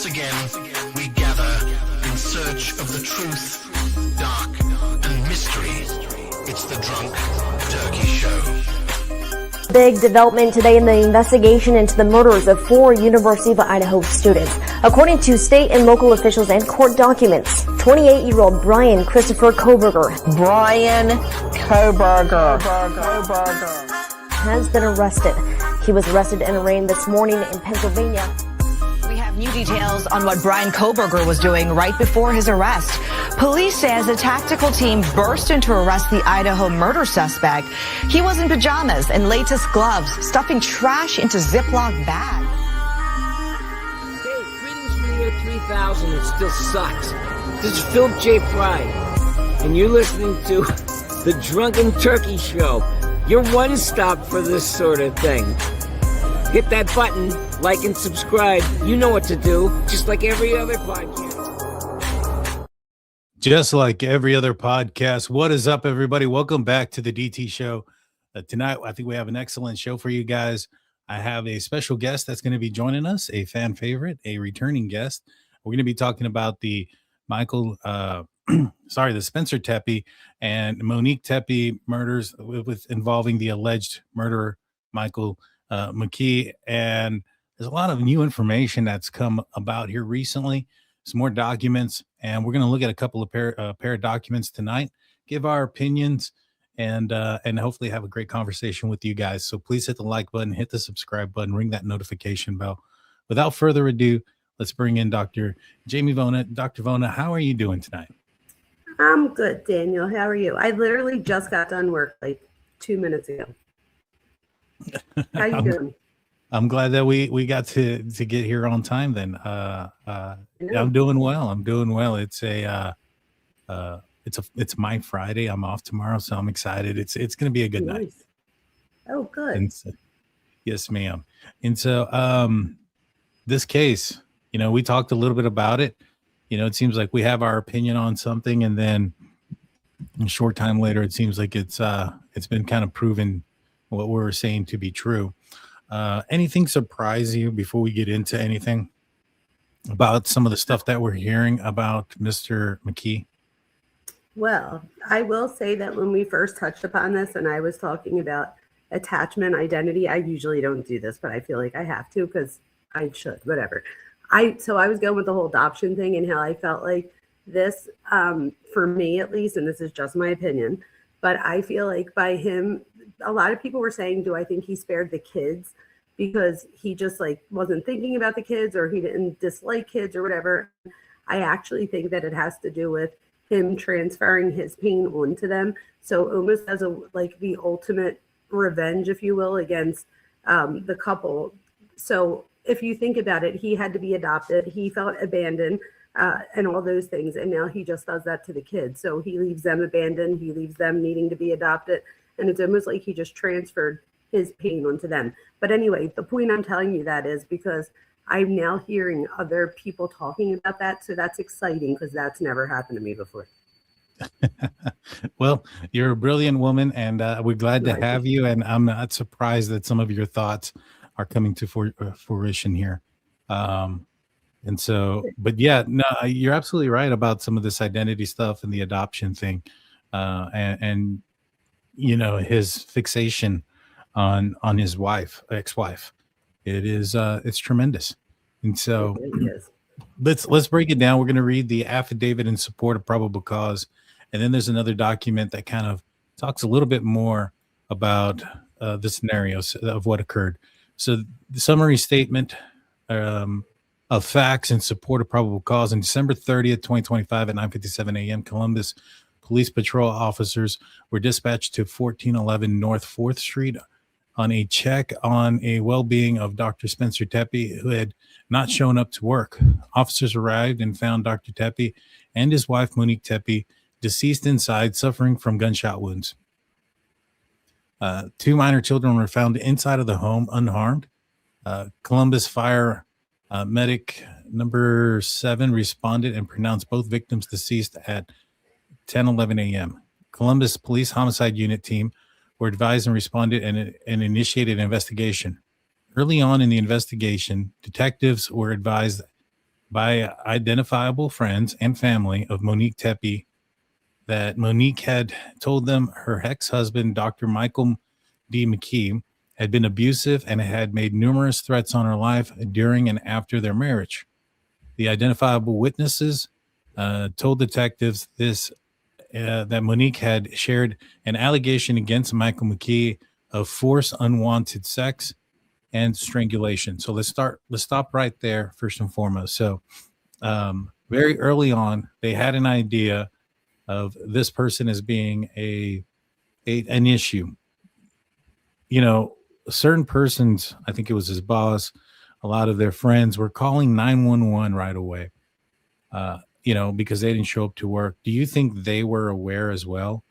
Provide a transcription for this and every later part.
Once again, we gather in search of the truth, dark, and mystery. It's the Drunk Turkey Show. Big development today in the investigation into the murders of 4 University of Idaho students. According to state and local officials and court documents, 28-year-old Brian Christopher Koberger has been arrested. He was arrested and arraigned this morning in Pennsylvania. We have new details on what Brian Koberger was doing right before his arrest. Police says a tactical team burst in to arrest the Idaho murder suspect. He was in pajamas and latest gloves, stuffing trash into Ziploc bags. Hey, greetings from the year 3000. It still sucks. This is Philip J. Fry, and you're listening to the Drunken Turkey Show. Your one stop for this sort of thing. Hit that button, like and subscribe. You know what to do, just like every other podcast. Just like every other podcast. What is up, everybody? Welcome back to the DT Show. Tonight, I think we have an excellent show for you guys. I have a special guest that's going to be joining us, a fan favorite, a returning guest. We're going to be talking about the the Spencer Tepe and Monique Tepe murders with involving the alleged murderer, Michael Mckee. And there's a lot of new information that's come about here recently, some more documents, and we're going to look at a couple of pair of documents tonight, give our opinions, and hopefully have a great conversation with you guys. So please hit the like button, hit the subscribe button, ring that notification bell. Without further ado, let's bring in Dr. Jamie Vona. Dr. Vona, how are you doing tonight? I'm good, Daniel. How are you? I literally just got done work like 2 minutes ago. How you doing? I'm glad that we got to get here on time then. I'm doing well. It's my Friday. I'm off tomorrow, so I'm excited. It's going to be a good night. Oh, good. And so, yes, ma'am. And so this case, we talked a little bit about it. It seems like we have our opinion on something, and then a short time later, it seems like it's been kind of proven what we were saying to be true. Anything surprise you before we get into anything about some of the stuff that we're hearing about Mr. Mckee? Well, I will say that when we first touched upon this and I was talking about attachment identity, I usually don't do this, but I feel like I have to because I should, whatever. So I was going with the whole adoption thing and how I felt like this, for me at least, and this is just my opinion, but I feel like by him, a lot of people were saying, do I think he spared the kids because he just wasn't thinking about the kids or he didn't dislike kids or whatever? I actually think that it has to do with him transferring his pain onto them. So almost as the ultimate revenge, if you will, against the couple. So if you think about it, he had to be adopted. He felt abandoned and all those things. And now he just does that to the kids. So he leaves them abandoned. He leaves them needing to be adopted. And it's almost like he just transferred his pain onto them. But anyway, the point I'm telling you that is because I'm now hearing other people talking about that. So that's exciting because that's never happened to me before. Well, you're a brilliant woman, and we're glad to have you. And I'm not surprised that some of your thoughts are coming to fruition here. And so, but yeah, no, you're absolutely right about some of this identity stuff and the adoption thing. And his fixation on his ex-wife. It's tremendous. And so let's break it down. We're going to read the affidavit in support of probable cause. And then there's another document that kind of talks a little bit more about the scenarios of what occurred. So the summary statement of facts in support of probable cause: on December 30th, 2025 at 9:57 a.m., Columbus police patrol officers were dispatched to 1411 North 4th Street on a check on a well-being of Dr. Spencer Tepe, who had not shown up to work. Officers arrived and found Dr. Tepe and his wife, Monique Tepe, deceased inside, suffering from gunshot wounds. 2 minor children were found inside of the home unharmed. Columbus Fire Medic number 7 responded and pronounced both victims deceased at 10:11 a.m. Columbus Police Homicide Unit team were advised and responded and initiated an investigation. Early on in the investigation, detectives were advised by identifiable friends and family of Monique Tepe that Monique had told them her ex-husband, Dr. Michael D. Mckee, had been abusive and had made numerous threats on her life during and after their marriage. The identifiable witnesses told detectives that Monique had shared an allegation against Michael Mckee of forced unwanted sex and strangulation. So let's stop right there first and foremost. So very early on, they had an idea of this person as being an issue. You know, certain persons, I think it was his boss, a lot of their friends were calling 911 right away. Because they didn't show up to work. Do you think they were aware as well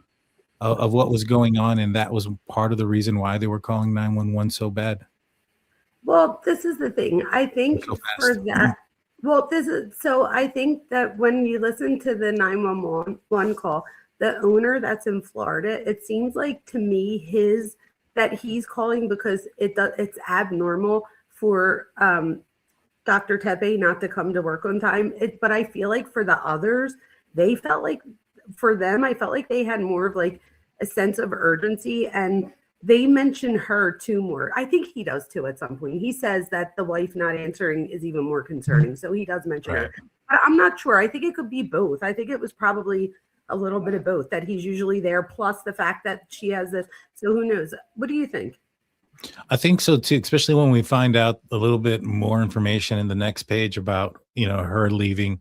of what was going on, and that was part of the reason why they were calling 911 so bad? Well, this is the thing. I think So for fast. that, I think that when you listen to the 911 call, the owner that's in Florida, it seems like to me that he's calling because it's abnormal for Dr. Tepe not to come to work on time. But I feel like for the others, they felt like for them, I felt like they had more of like a sense of urgency, and they mention her too more. I think he does too at some point. He says that the wife not answering is even more concerning. So he does mention her. But I'm not sure. I think it could be both. I think it was probably a little bit of both, that he's usually there, plus the fact that she has this. So who knows? What do you think? I think so too, especially when we find out a little bit more information in the next page about, her leaving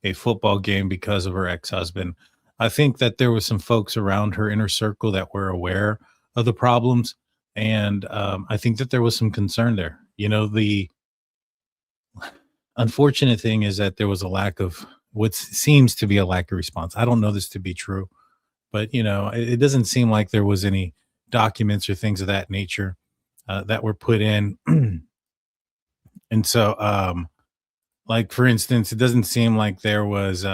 a football game because of her ex-husband. I think that there was some folks around her inner circle that were aware of the problems. And I think that there was some concern there. The unfortunate thing is that there was a lack of what seems to be a lack of response. I don't know this to be true, but it doesn't seem like there was any documents or things of that nature that were put in. And so, like, for instance, it doesn't seem like there was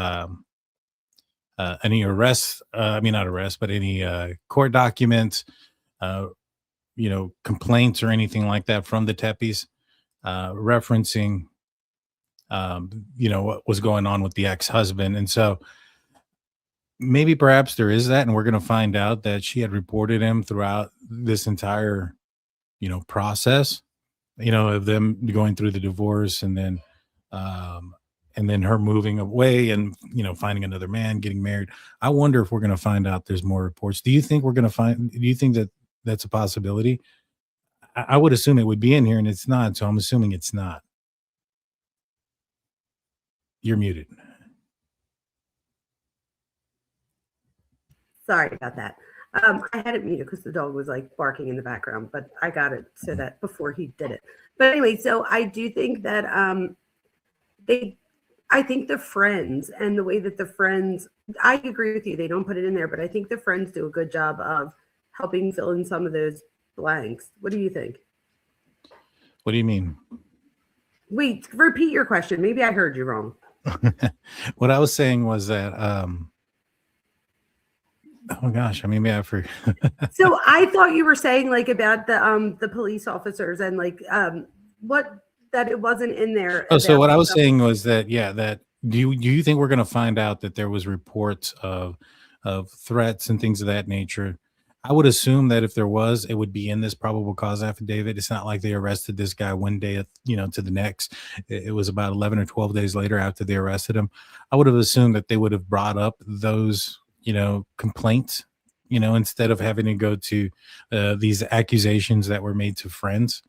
any arrests, not arrests, but any court documents, complaints or anything like that from the Tepes referencing, what was going on with the ex-husband. And so maybe perhaps there is that, and we're going to find out that she had reported him throughout this entire process, of them going through the divorce and then her moving away and, finding another man, getting married. I wonder if we're going to find out there's more reports. Do you think that that's a possibility? I would assume it would be in here, and it's not. So I'm assuming it's not. You're muted. Sorry about that. I had it muted because the dog was like barking in the background, but I got it so that before he did it. But anyway, so I do think that I think the friends and the way that the friends, I agree with you, they don't put it in there, but I think the friends do a good job of helping fill in some of those blanks. What do you think? What do you mean? Wait, repeat your question. Maybe I heard you wrong. What I was saying was that, oh gosh, maybe I forgot. So I thought you were saying like about the police officers and like that it wasn't in there. Oh, so what I was saying was that, that do you think we're going to find out that there was reports of threats and things of that nature? I would assume that if there was, it would be in this probable cause affidavit. It's not like they arrested this guy one day, to the next. It was about 11 or 12 days later after they arrested him. I would have assumed that they would have brought up those, complaints, instead of having to go to these accusations that were made to friends.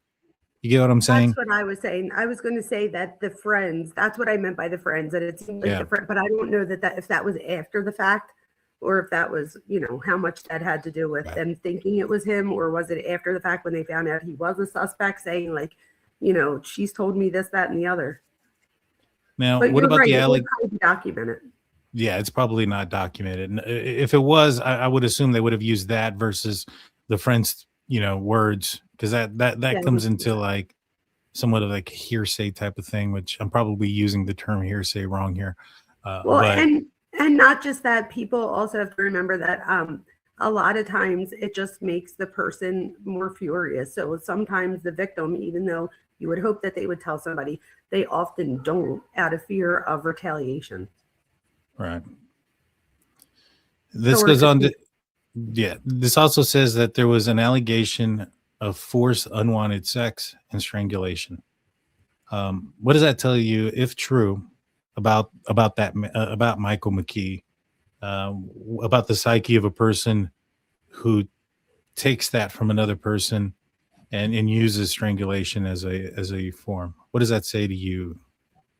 You get what I'm saying? That's what I was saying. I was going to say that the friends, that's what I meant by the friends, that it seemed like different, but I don't know that if that was after the fact, or if that was, how much that had to do with them thinking it was him, or was it after the fact when they found out he was a suspect, saying like, she's told me this, that, and the other. Now, what about the documented? Yeah, it's probably not documented. And if it was, I would assume they would have used that versus the friends, words, because that comes into like somewhat of like hearsay type of thing, which I'm probably using the term hearsay wrong here. And not just that, people also have to remember that a lot of times it just makes the person more furious. So sometimes the victim, even though You would hope that they would tell somebody. They often don't, out of fear of retaliation. Right. This goes on to, yeah. This also says that there was an allegation of forced unwanted sex and strangulation. What does that tell you, if true, about Michael Mckee, about the psyche of a person who takes that from another person and uses strangulation as a form? What does that say to you,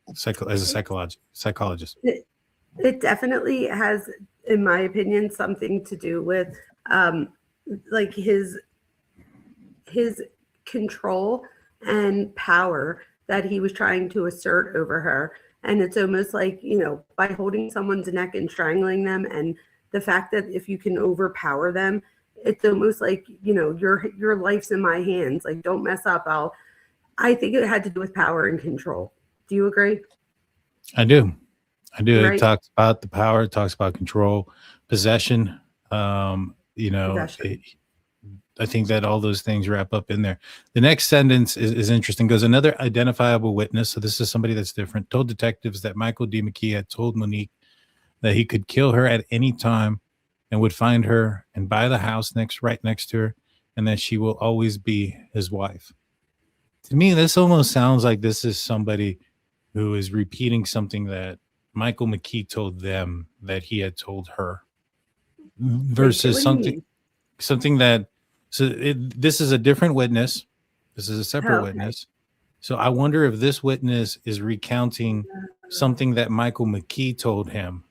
as a psychologist? It definitely has, in my opinion, something to do with like his control and power that he was trying to assert over her. And it's almost like, you know, by holding someone's neck and strangling them, and the fact that if you can overpower them, it's almost like, you know, your life's in my hands. Like, don't mess up. I think it had to do with power and control. Do you agree? I do. Right? It talks about the power. It talks about control, possession. You know, Possession. I think that all those things wrap up in there. The next sentence is interesting. Goes, another identifiable witness, so this is somebody that's different, told detectives that Michael D. Mckee had told Monique that he could kill her at any time and would find her and buy the house right next to her, and that she will always be his wife. To me, this almost sounds like this is somebody who is repeating something that Michael Mckee told them that he had told her, versus something that, this is a different witness. This is a separate witness. So I wonder if this witness is recounting something that Michael Mckee told him,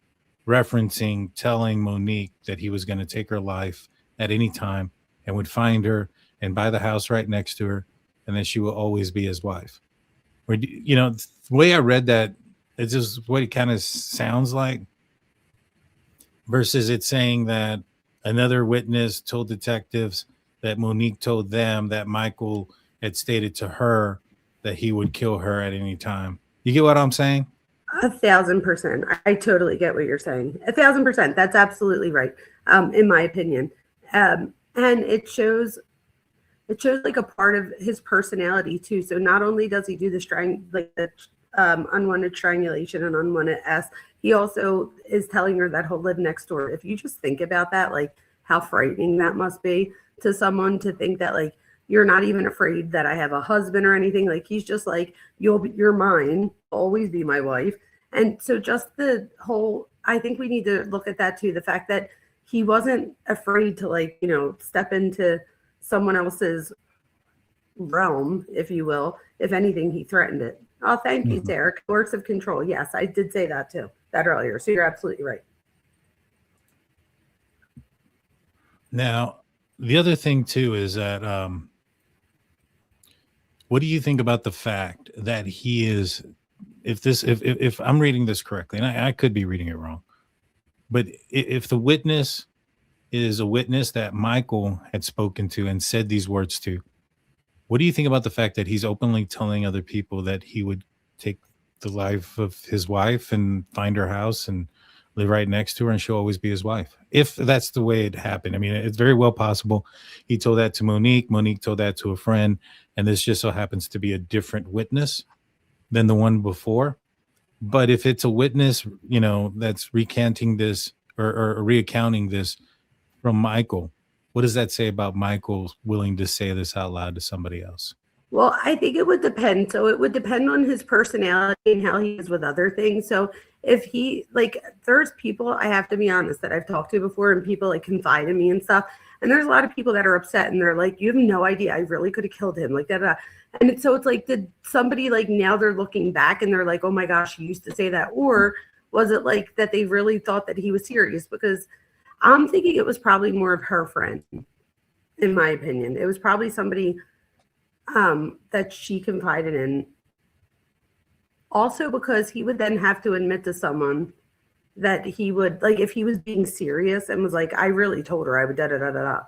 referencing telling Monique that he was going to take her life at any time and would find her and buy the house right next to her, and that she will always be his wife. Or, you know, the way I read that, it's just what it kind of sounds like, versus it saying that another witness told detectives that Monique told them that Michael had stated to her that he would kill her at any time. You get what I'm saying? 1,000%. I totally get what you're saying. 1,000%. That's absolutely right. In my opinion. And it shows like a part of his personality too. So not only does he do the unwanted strangulation and unwanted S, he also is telling her that he'll live next door. If you just think about that, like how frightening that must be to someone, to think that like you're not even afraid that I have a husband or anything. Like, he's just like, you're mine, always be my wife. And so just the whole, I think we need to look at that too. The fact that he wasn't afraid to, like, you know, step into someone else's realm, if you will. If anything, he threatened it. Oh, thank you, Derek. Works of control. Yes, I did say that too, that earlier. So you're absolutely right. Now, the other thing too is that, what do you think about the fact that he is, if I'm reading this correctly, and I could be reading it wrong, but if the witness is a witness that Michael had spoken to and said these words to, what do you think about the fact that he's openly telling other people that he would take the life of his wife and find her house and live right next to her, and she'll always be his wife? If that's the way it happened. I mean, it's very well possible he told that to Monique. Monique told that to a friend, and this just so happens to be a different witness than the one before. But if it's a witness, you know, that's recanting this or reaccounting this from Michael, what does that say about Michael willing to say this out loud to somebody else? Well, I think it would depend. So it would depend on his personality and how he is with other things. So if he, like, there's people, I have to be honest, that I've talked to before, and people like confide in me and stuff. And there's a lot of people that are upset, and they're like, you have no idea, I really could have killed him, like that. And so it's like, did somebody, like, now they're looking back and they're like, oh my gosh, he used to say that? Or was it like that they really thought that he was serious? Because I'm thinking it was probably more of her friend, in my opinion. It was probably somebody that she confided in. Also, because he would then have to admit to someone that he would, like, if he was being serious and was like, I really told her I would da-da-da-da-da.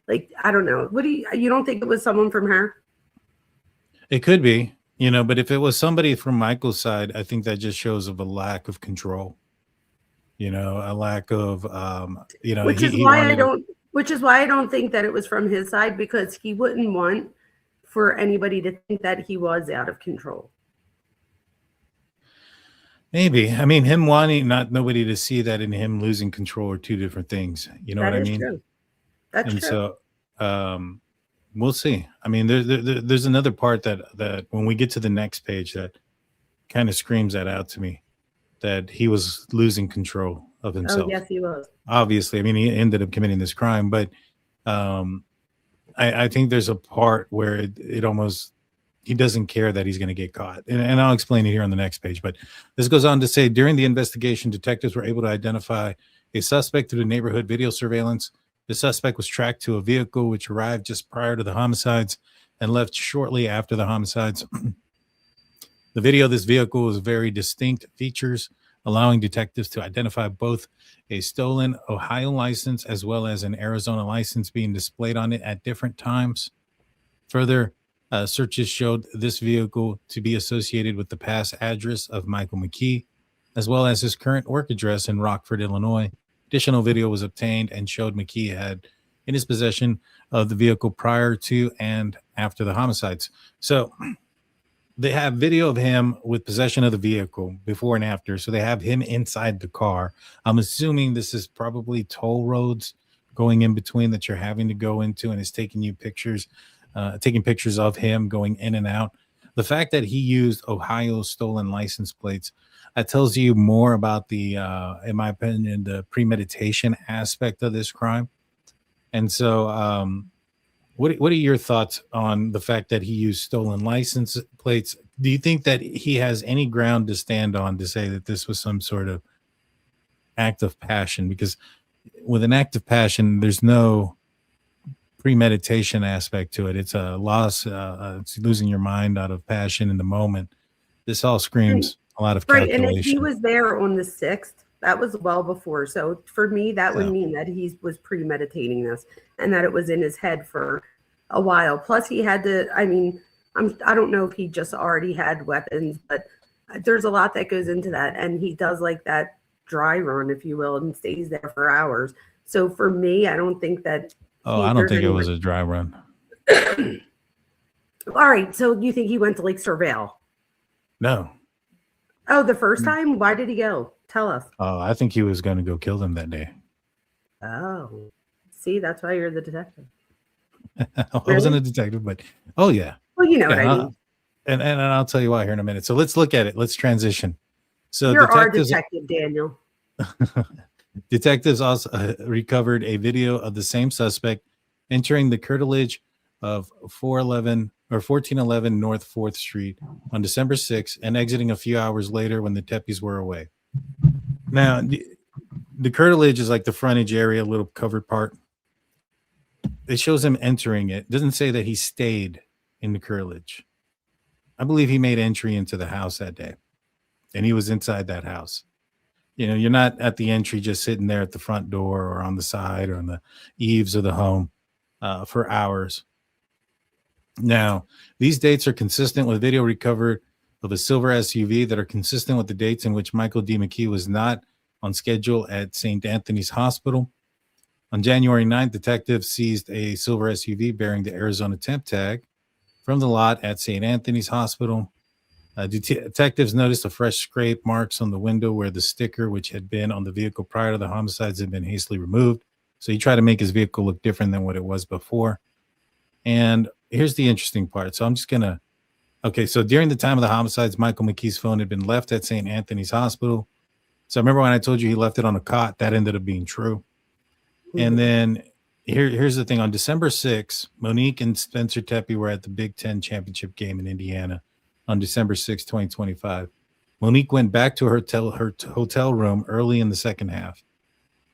Like, I don't know. What do you don't think it was someone from her? It could be, you know, but if it was somebody from Michael's side, I think that just shows of a lack of control, you know, a lack of, you know, which is why I don't think that it was from his side, because he wouldn't want for anybody to think that he was out of control. Maybe. I mean, him wanting not nobody to see that and him losing control are two different things. You know That what I is mean? true. That's And true. so we'll see. I mean, there's another part that when we get to the next page that kind of screams that out to me, that he was losing control of Oh, himself. yes, he was. Obviously, I mean, he ended up committing this crime, but I think there's a part where it almost, he doesn't care that he's going to get caught. And I'll explain it here on the next page. But this goes on to say, during the investigation, detectives were able to identify a suspect through the neighborhood video surveillance. The suspect was tracked to a vehicle which arrived just prior to the homicides and left shortly after the homicides. The video of this vehicle was very distinct features, allowing detectives to identify both a stolen Ohio license as well as an Arizona license being displayed on it at different times. Further, searches showed this vehicle to be associated with the past address of Michael Mckee, as well as his current work address in Rockford, Illinois. Additional video was obtained and showed Mckee had in his possession of the vehicle prior to and after the homicides. So they have video of him with possession of the vehicle before and after. So they have him inside the car. I'm assuming this is probably toll roads going in between that you're having to go into, and it's taking you pictures, taking pictures of him going in and out. The fact that he used Ohio stolen license plates, that tells you more about the, in my opinion, the premeditation aspect of this crime. And so, what are your thoughts on the fact that he used stolen license plates? Do you think that he has any ground to stand on to say that this was some sort of act of passion? Because with an act of passion, there's no premeditation aspect to it. It's a loss. It's losing your mind out of passion in the moment. This all screams a lot of calculation. Right, and if he was there on the 6th, that was well before. So for me, that would mean that he was premeditating this and that it was in his head for a while. Plus, he had to, I mean, I don't know if he just already had weapons, but there's a lot that goes into that. And he does like that dry run, if you will, and stays there for hours. So for me, I don't think that. Oh, I don't think it was a dry run. All right. So you think he went to like surveil? No. Oh, the first time? Why did he go? Tell us. Oh, I think he was going to go kill them that day. Oh, see, that's why you're the detective. I wasn't a detective, but oh yeah. Well, you know what I mean. And I'll tell you why here in a minute. So let's look at it. Let's transition. So You're our detective, Daniel. Detectives also recovered a video of the same suspect entering the curtilage of 1411 North 4th Street on December 6th and exiting a few hours later when the Tepes were away. Now, the curtilage is like the frontage area, a little covered part. It shows him entering it. It doesn't say that he stayed in the curtilage. I believe he made entry into the house that day, and he was inside that house. You know, you're not at the entry just sitting there at the front door or on the side or on the eaves of the home for hours. Now, these dates are consistent with video recovered of a silver SUV that are consistent with the dates in which Michael D. Mckee was not on schedule at St. Anthony's Hospital. On January 9th, detectives seized a silver SUV bearing the Arizona temp tag from the lot at St. Anthony's Hospital. Detectives noticed a fresh scrape marks on the window where the sticker, which had been on the vehicle prior to the homicides, had been hastily removed. So he tried to make his vehicle look different than what it was before. And here's the interesting part. So I'm just going to, okay, so during the time of the homicides, Michael Mckee's phone had been left at St. Anthony's Hospital. So remember when I told you he left it on a cot? That ended up being true. And then here's the thing. On December 6th, Monique and Spencer Tepe were at the Big Ten championship game in Indiana on December 6, 2025. Monique went back to her hotel room early in the second half.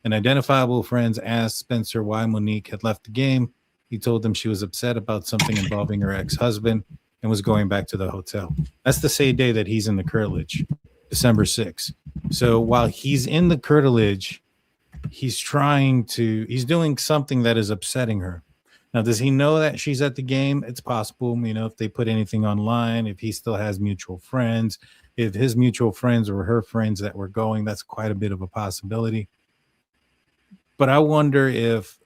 And identifiable friends asked Spencer why Monique had left the game. He told them she was upset about something involving her ex-husband and was going back to the hotel. That's the same day that he's in the curtilage, December 6th. So while he's in the curtilage, he's doing something that is upsetting her. Now, does he know that she's at the game? It's possible, you know, if they put anything online, if he still has mutual friends, if his mutual friends were her friends that were going, that's quite a bit of a possibility. But I wonder if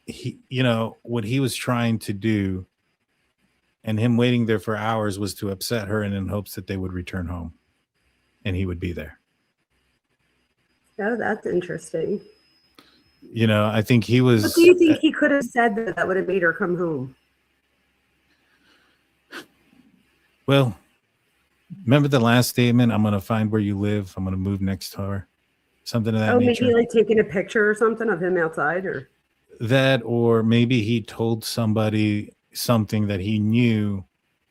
he, you know, what he was trying to do And him waiting there for hours was to upset her and in hopes that they would return home and he would be there. Oh, that's interesting. You know, I think he was. What do you think he could have said that would have made her come home? Well, remember the last statement? I'm going to find where you live. I'm going to move next door. Something of that nature. Maybe like taking a picture or something of him outside, or that, or maybe he told somebody something that he knew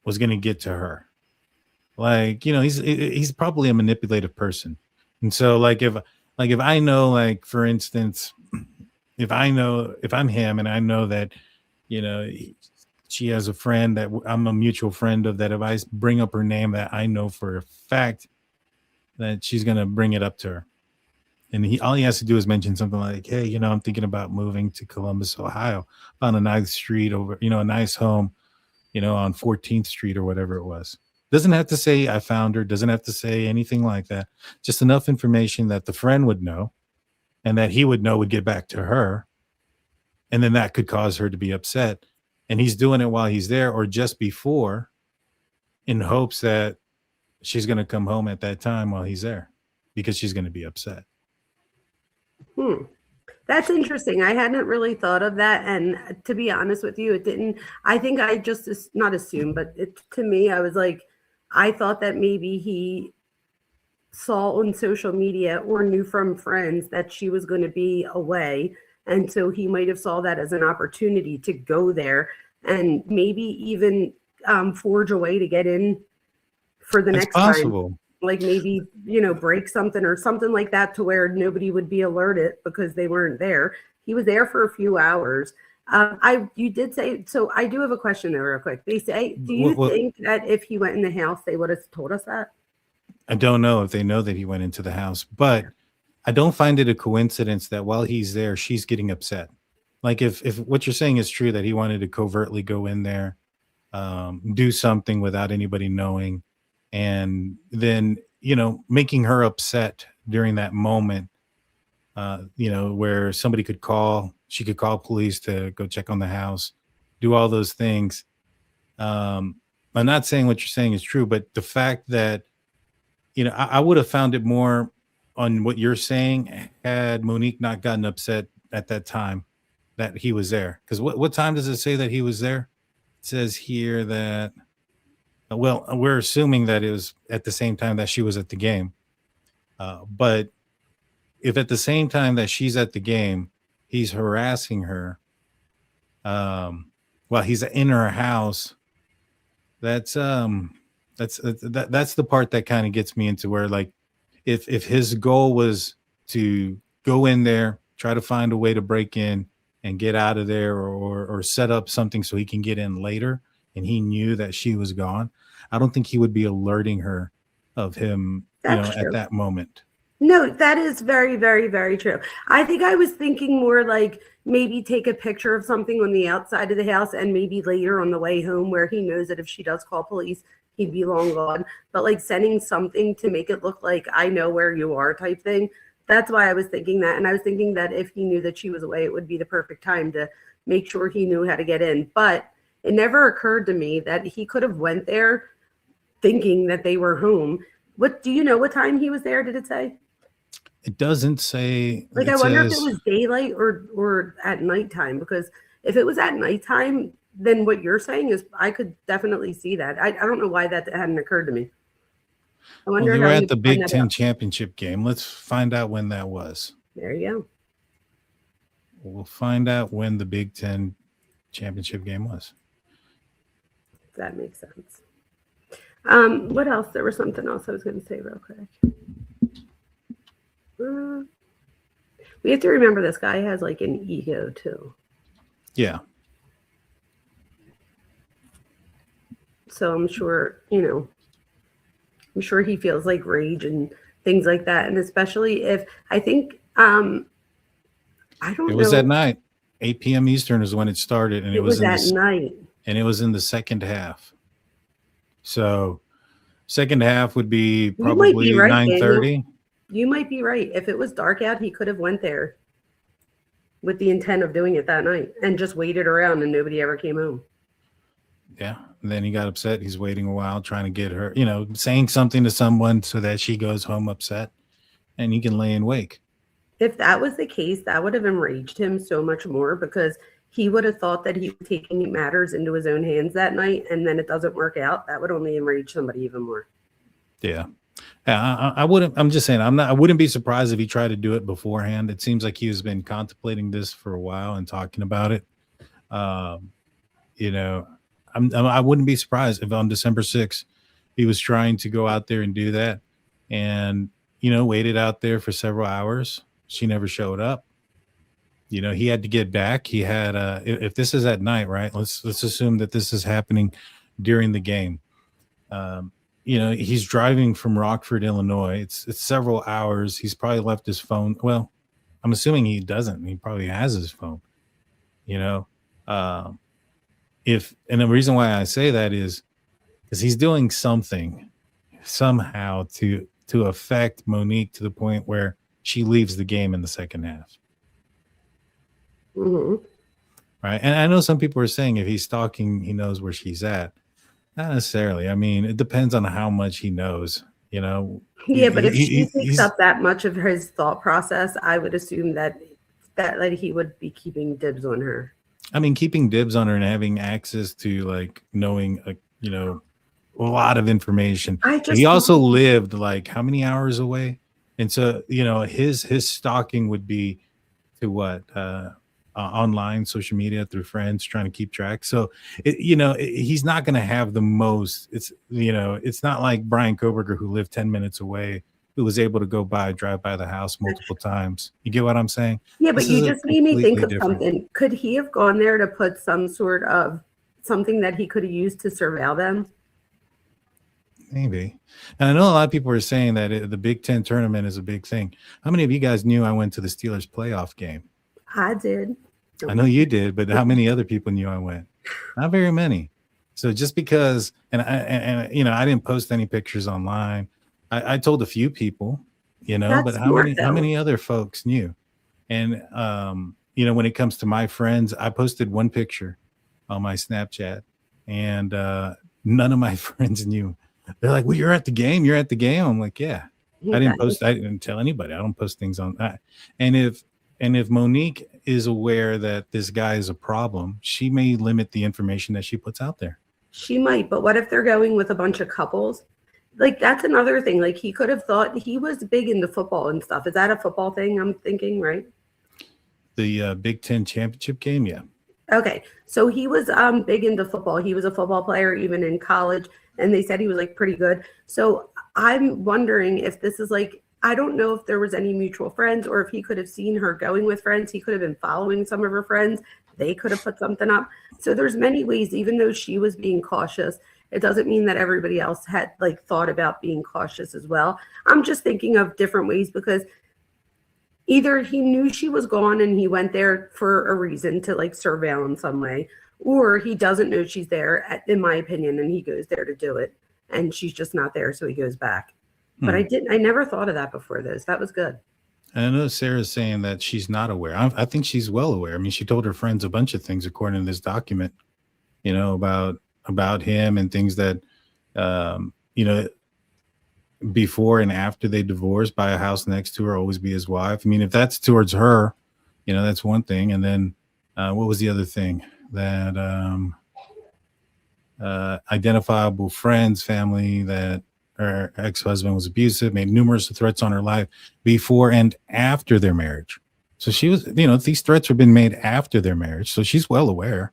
was going to get to her. Like, you know, he's probably a manipulative person. And so like if I know, like, for instance, if I'm him and I know that, you know, she has a friend that I'm a mutual friend of, that if I bring up her name, that I know for a fact that she's going to bring it up to her. And all he has to do is mention something like, hey, you know, I'm thinking about moving to Columbus, Ohio. Found a nice street over, you know, a nice home, you know, on 14th Street or whatever it was. Doesn't have to say I found her. Doesn't have to say anything like that. Just enough information that the friend would know and that he would know would get back to her. And then that could cause her to be upset. And he's doing it while he's there or just before, in hopes that she's going to come home at that time while he's there because she's going to be upset. That's interesting. I hadn't really thought of that. And to be honest with you, it didn't. I think I just not assumed, but to me, I was like, I thought that maybe he saw on social media or knew from friends that she was going to be away. And so he might have saw that as an opportunity to go there and maybe even forge a way to get in for the next time. Like maybe, you know, break something or something like that to where nobody would be alerted because they weren't there. He was there for a few hours. You did say, so I do have a question there real quick. They say, do you think that if he went in the house, they would have told us that? I don't know if they know that he went into the house, but I don't find it a coincidence that while he's there, she's getting upset. Like if what you're saying is true, that he wanted to covertly go in there, do something without anybody knowing, and then, you know, making her upset during that moment, you know, where somebody could call, she could call police to go check on the house, do all those things. I'm not saying what you're saying is true, but the fact that, you know, I would have found it more on what you're saying had Monique not gotten upset at that time that he was there. Because what time does it say that he was there? It says here that, well, we're assuming that it was at the same time that she was at the game. But if at the same time that she's at the game, he's harassing her while he's in her house, that's the part that kind of gets me into where, like, if his goal was to go in there, try to find a way to break in and get out of there, or set up something so he can get in later, and he knew that she was gone, I don't think he would be alerting her of him, That's true. At that moment. No, that is very, very, very true. I think I was thinking more like maybe take a picture of something on the outside of the house and maybe later on the way home where he knows that if she does call police, he'd be long gone. But like sending something to make it look like I know where you are type thing. That's why I was thinking that. And I was thinking that if he knew that she was away, it would be the perfect time to make sure he knew how to get in. But it never occurred to me that he could have went there thinking that they were home. What do you know what time he was there? Did it say? It doesn't say. Like, I wonder if it was daylight or at nighttime, because if it was at nighttime, then what you're saying is I could definitely see that. I don't know why that hadn't occurred to me. I wonder. Well, they were at the Big Ten championship game. Let's find out when that was. There you go. We'll find out when the Big Ten championship game was. That makes sense. What else? There was something else I was going to say real quick. We have to remember this guy has like an ego too. Yeah. So I'm sure, I'm sure he feels like rage and things like that. And especially if I think, I don't know. It was at night. 8 p.m. Eastern is when it started. And it was at night. And it was in the second half. So second half would be probably 9:30. You might be right. If it was dark out, he could have went there with the intent of doing it that night and just waited around and nobody ever came home. Yeah. And then he got upset. He's waiting a while, trying to get her, saying something to someone so that she goes home upset and he can lay in wake. If that was the case, that would have enraged him so much more because he would have thought that he was taking matters into his own hands that night, and then it doesn't work out. That would only enrage somebody even more. Yeah. I wouldn't, I'm just saying, I wouldn't be surprised if he tried to do it beforehand. It seems like he has been contemplating this for a while and talking about it. I wouldn't be surprised if on December 6th, he was trying to go out there and do that and, waited out there for several hours. She never showed up. He had to get back. He had, if this is at night, right? Let's assume that this is happening during the game. He's driving from Rockford, Illinois. It's several hours. He's probably left his phone. Well, I'm assuming he doesn't. He probably has his phone, and the reason why I say that is because he's doing something somehow to affect Monique to the point where she leaves the game in the second half. Mm-hmm. Right. And I know some people are saying if he's stalking, he knows where she's at. Not necessarily. I mean, it depends on how much he knows, Yeah, but if she picks up that much of his thought process, I would assume that he would be keeping dibs on her. I mean, keeping dibs on her and having access to like knowing, a lot of information. He also lived like how many hours away? And so, his stalking would be to what? Online, social media, through friends, trying to keep track. So, he's not going to have the most. It's not like Brian Koberger, who lived 10 minutes away, who was able to drive by the house multiple times. You get what I'm saying? Yeah, but you just made me think of something. Could he have gone there to put some sort of something that he could have used to surveil them? Maybe. And I know a lot of people are saying that the Big Ten tournament is a big thing. How many of you guys knew I went to the Steelers playoff game? I did. I know you did, but how many other people knew I went? Not very many. So just because, and I didn't post any pictures online. I told a few people, but how many other folks knew? And when it comes to my friends, I posted one picture on my Snapchat, and none of my friends knew. They're like, "Well, you're at the game. You're at the game." I'm like, "Yeah." I didn't tell anybody. I don't post things on that. And if Monique is aware that this guy is a problem, she may limit the information that she puts out there. She might, but what if they're going with a bunch of couples? Like, that's another thing. Like, he could have thought he was big into football and stuff. Is that a football thing I'm thinking, right? The Big Ten championship game, yeah. Okay, so he was big into football. He was a football player even in college, and they said he was like pretty good. So I'm wondering if this is like, I don't know if there was any mutual friends or if he could have seen her going with friends. He could have been following some of her friends. They could have put something up. So there's many ways, even though she was being cautious, it doesn't mean that everybody else had like thought about being cautious as well. I'm just thinking of different ways because either he knew she was gone and he went there for a reason to like surveil in some way, or he doesn't know she's there, in my opinion, and he goes there to do it and she's just not there. So he goes back. But I never thought of that before this. That was good. And I know Sarah's saying that she's not aware. I think she's well aware. I mean, she told her friends a bunch of things according to this document, about him and things that, before and after they divorced, buy a house next to her, always be his wife. I mean, if that's towards her, that's one thing. And then what was the other thing? That identifiable friends, family, that her ex-husband was abusive, made numerous threats on her life before and after their marriage. So she was, these threats have been made after their marriage. So she's well aware,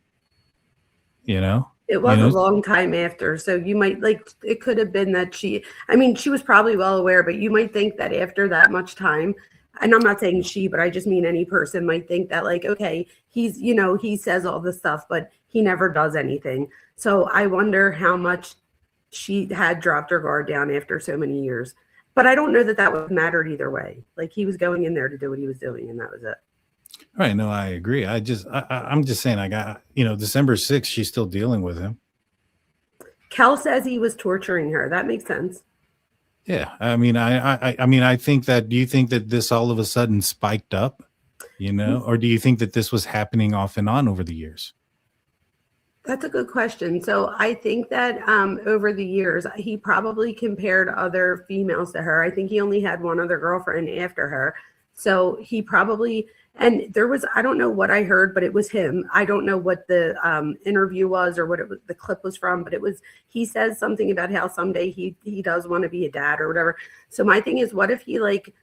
It was a long time after. So you might it could have been that she was probably well aware, but you might think that after that much time, and I'm not saying she, but I just mean any person might think that okay, he's, he says all this stuff, but he never does anything. So I wonder how much she had dropped her guard down after so many years. But I don't know that would have mattered either way. Like, he was going in there to do what he was doing, and that was it. Right. No, I agree. I'm just saying, I got, December 6th, she's still dealing with him. Kel says he was torturing her. That makes sense. Yeah. I mean, I think that, do you think that this all of a sudden spiked up, or do you think that this was happening off and on over the years? That's a good question. So I think that over the years, he probably compared other females to her. I think he only had one other girlfriend after her. So he probably, and there was, I don't know what I heard, but it was him. I don't know what the interview was or what it was, the clip was from, but it was, he says something about how someday he does want to be a dad or whatever. So my thing is, what if he like,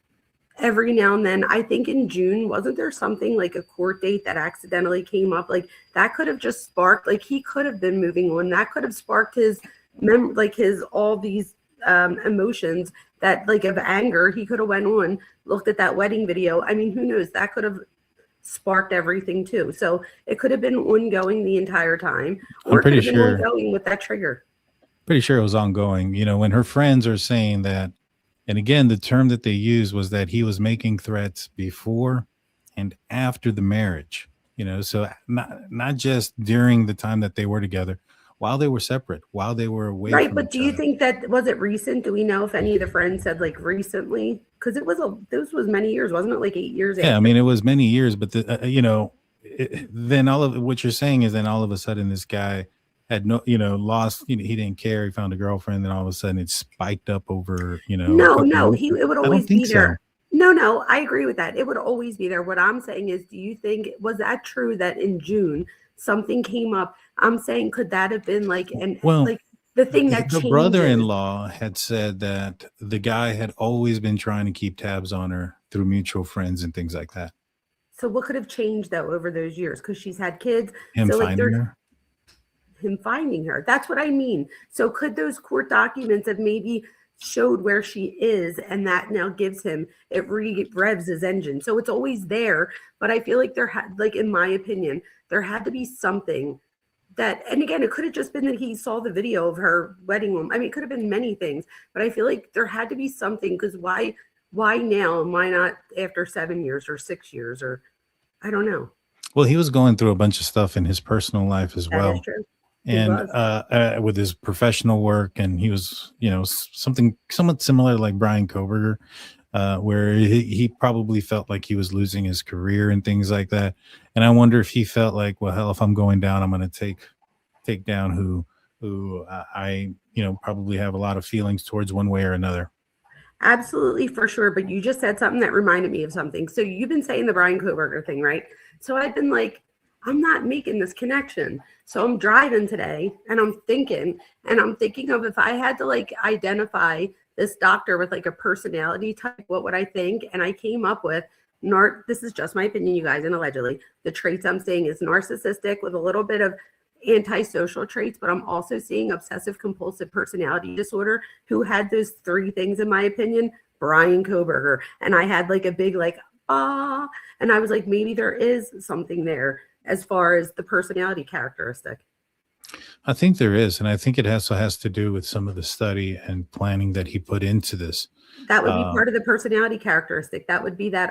every now and then, I think in June, wasn't there something like a court date that accidentally came up? Like that could have just sparked, like he could have been moving on. That could have sparked his, like his, all these emotions that like of anger. He could have went on, looked at that wedding video. I mean, who knows? That could have sparked everything too. So it could have been ongoing the entire time. Or I'm pretty it could have been sure. ongoing with that trigger. Pretty sure it was ongoing. You know, when her friends are saying that, and again, the term that they used was that he was making threats before and after the marriage, you know, so not just during the time that they were together, while they were separate, while they were away Right, from but each do you other. think that, was it recent? Do we know if any of the friends said like recently? Because it was this was many years, wasn't it? Like 8 years Yeah, I after? mean, it was many years, but you know, then all of what you're saying is then all of a sudden this guy had no, you know, lost, you know, he didn't care. He found a girlfriend, then all of a sudden it spiked up over, you know, a No, couple no, months. it would I don't always think be so. there. No, I agree with that. It would always be there. What I'm saying is, do you think, was that true that in June something came up? I'm saying, could that have been like Well, like the thing that the changes? brother-in-law had said that the guy had always been trying to keep tabs on her through mutual friends and things like that. So what could have changed though over those years? Because she's had kids. Him So like finding her. him finding her. That's what I mean. So could those court documents have maybe showed where she is, and that now gives him, it revs his engine. So it's always there, but I feel like there had, like in my opinion, there had to be something that, and again, it could have just been that he saw the video of her wedding room. I mean, it could have been many things, but I feel like there had to be something, because why now and why not after 7 years or 6 years, or I don't know. Well, he was going through a bunch of stuff in his personal life as That well. is true. And with his professional work, and he was, you know, something somewhat similar like Brian Koberger, where he probably felt like he was losing his career and things like that. And I wonder if he felt like, well, hell, if I'm going down, I'm going to take down who I, you know, probably have a lot of feelings towards one way or another. Absolutely, for sure. But you just said something that reminded me of something. So you've been saying the Brian Koberger thing, right? So I've been like, I'm not making this connection. So I'm driving today and I'm thinking of, if I had to like identify this doctor with like a personality type, what would I think? And I came up with, this is just my opinion, you guys, and allegedly the traits I'm saying is narcissistic with a little bit of antisocial traits, but I'm also seeing obsessive compulsive personality disorder, who had those 3 things, in my opinion, Brian Koberger. And I had like a big like, and I was like, maybe there is something there as far as the personality characteristic. I think there is, and I think it also has to do with some of the study and planning that he put into this. That would be part of the personality characteristic. That would be that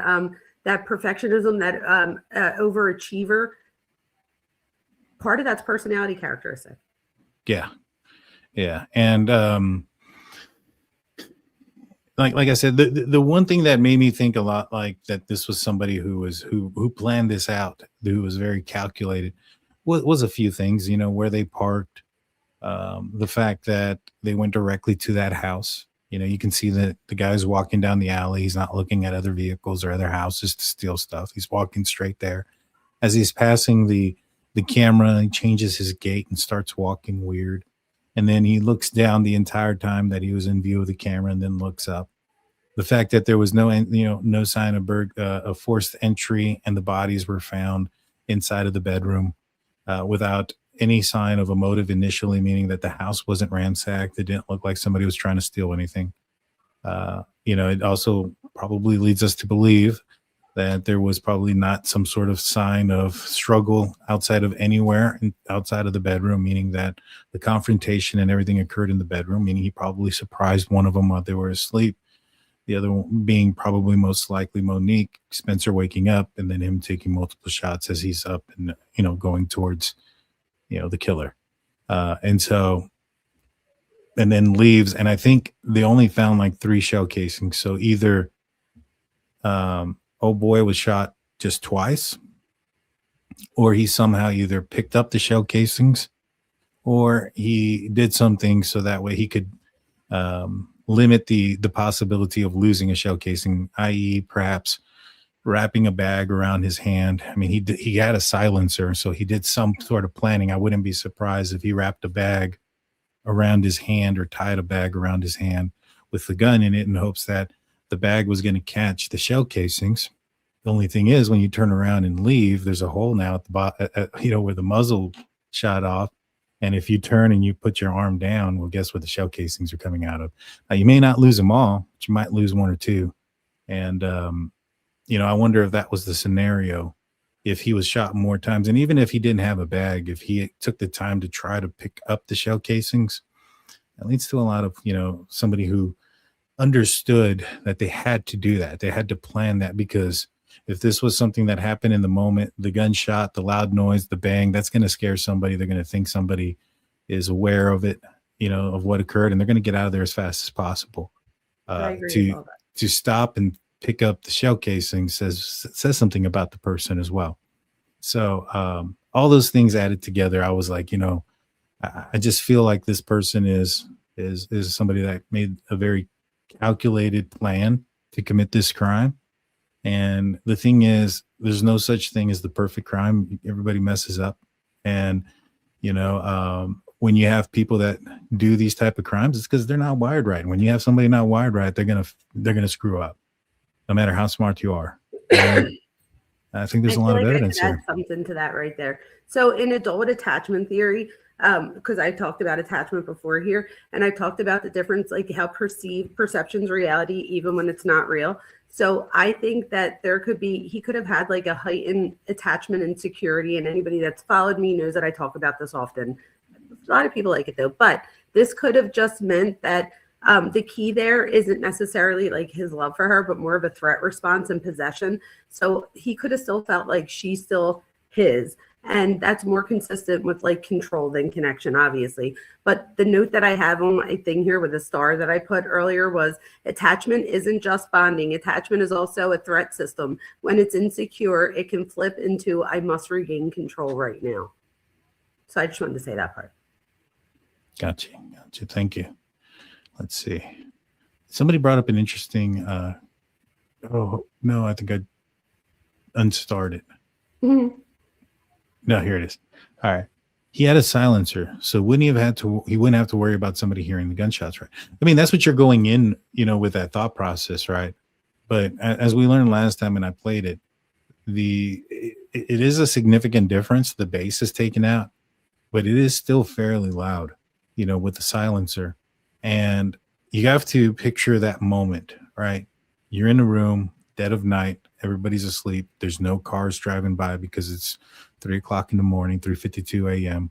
that perfectionism, that overachiever. Part of that's personality characteristic. Yeah. And like I said, the one thing that made me think a lot like that this was somebody who planned this out, who was very calculated, was a few things, you know, where they parked, the fact that they went directly to that house. You know, you can see that the guy's walking down the alley. He's not looking at other vehicles or other houses to steal stuff. He's walking straight there. As he's passing the camera, he changes his gait and starts walking weird. And then he looks down the entire time that he was in view of the camera, and then looks up. The fact that there was no sign of forced entry, and the bodies were found inside of the bedroom without any sign of a motive initially, meaning that the house wasn't ransacked. It didn't look like somebody was trying to steal anything. It also probably leads us to believe that there was probably not some sort of sign of struggle outside of anywhere outside of the bedroom, meaning that the confrontation and everything occurred in the bedroom, meaning he probably surprised one of them while they were asleep. The other one being probably most likely Monique, Spencer waking up, and then him taking multiple shots as he's up and, going towards, the killer. And then leaves. And I think they only found like 3 shell casings. So either, old boy was shot just twice, or he somehow either picked up the shell casings or he did something so that way he could limit the possibility of losing a shell casing, i.e., perhaps wrapping a bag around his hand. I mean, he had a silencer, so he did some sort of planning. I wouldn't be surprised if he wrapped a bag around his hand or tied a bag around his hand with the gun in it in hopes that the bag was going to catch the shell casings. The only thing is, when you turn around and leave, there's a hole now at the bottom, where the muzzle shot off. And if you turn and you put your arm down, well, guess what the shell casings are coming out of? Now, you may not lose them all, but you might lose one or two. And, I wonder if that was the scenario, if he was shot more times. And even if he didn't have a bag, if he took the time to try to pick up the shell casings, that leads to a lot of, somebody who understood that they had to do that. They had to plan that, because if this was something that happened in the moment, the gunshot, the loud noise, the bang, that's going to scare somebody. They're going to think somebody is aware of it, of what occurred, and they're going to get out of there as fast as possible. I agree with all that. To stop and pick up the shell casing says something about the person as well. So all those things added together, I was like, I just feel like this person is somebody that made a very calculated plan to commit this crime. And the thing is, there's no such thing as the perfect crime. Everybody messes up. And, when you have people that do these type of crimes, it's because they're not wired right. And when you have somebody not wired right, they're gonna screw up, no matter how smart you are. And I think there's a lot of evidence here. Something to that right there. So in adult attachment theory, because I talked about attachment before here, and I talked about the difference, like how perception's reality, even when it's not real. So I think that he could have had like a heightened attachment insecurity, and anybody that's followed me knows that I talk about this often. A lot of people like it though, but this could have just meant that the key there isn't necessarily like his love for her, but more of a threat response and possession. So he could have still felt like she's still his. And that's more consistent with like control than connection, obviously. But the note that I have on my thing here with the star that I put earlier was attachment isn't just bonding. Attachment is also a threat system. When it's insecure, it can flip into I must regain control right now. So I just wanted to say that part. Gotcha. Thank you. Let's see. Somebody brought up an interesting, oh, no, I think I unstarted. Mm-hmm. No, here it is. All right. He had a silencer, so he wouldn't have to worry about somebody hearing the gunshots, right? I mean, that's what you're going in, with that thought process, right? But as we learned last time, and I played it, it is a significant difference. The bass is taken out, but it is still fairly loud, with the silencer. And you have to picture that moment, right? You're in a room, dead of night, everybody's asleep. There's no cars driving by because it's 3:00 in the morning, 3:52 a.m.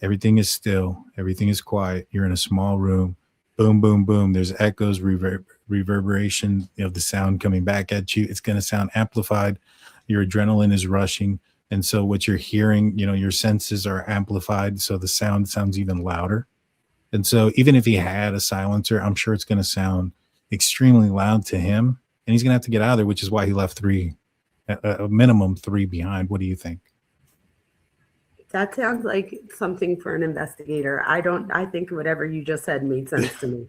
Everything is still, everything is quiet. You're in a small room. Boom, boom, boom. There's echoes, reverberation of the sound coming back at you. It's going to sound amplified. Your adrenaline is rushing. And so what you're hearing, your senses are amplified. So the sound sounds even louder. And so even if he had a silencer, I'm sure it's going to sound extremely loud to him. And he's going to have to get out of there, which is why he left a minimum three behind. What do you think? That sounds like something for an investigator. I think whatever you just said made sense to me.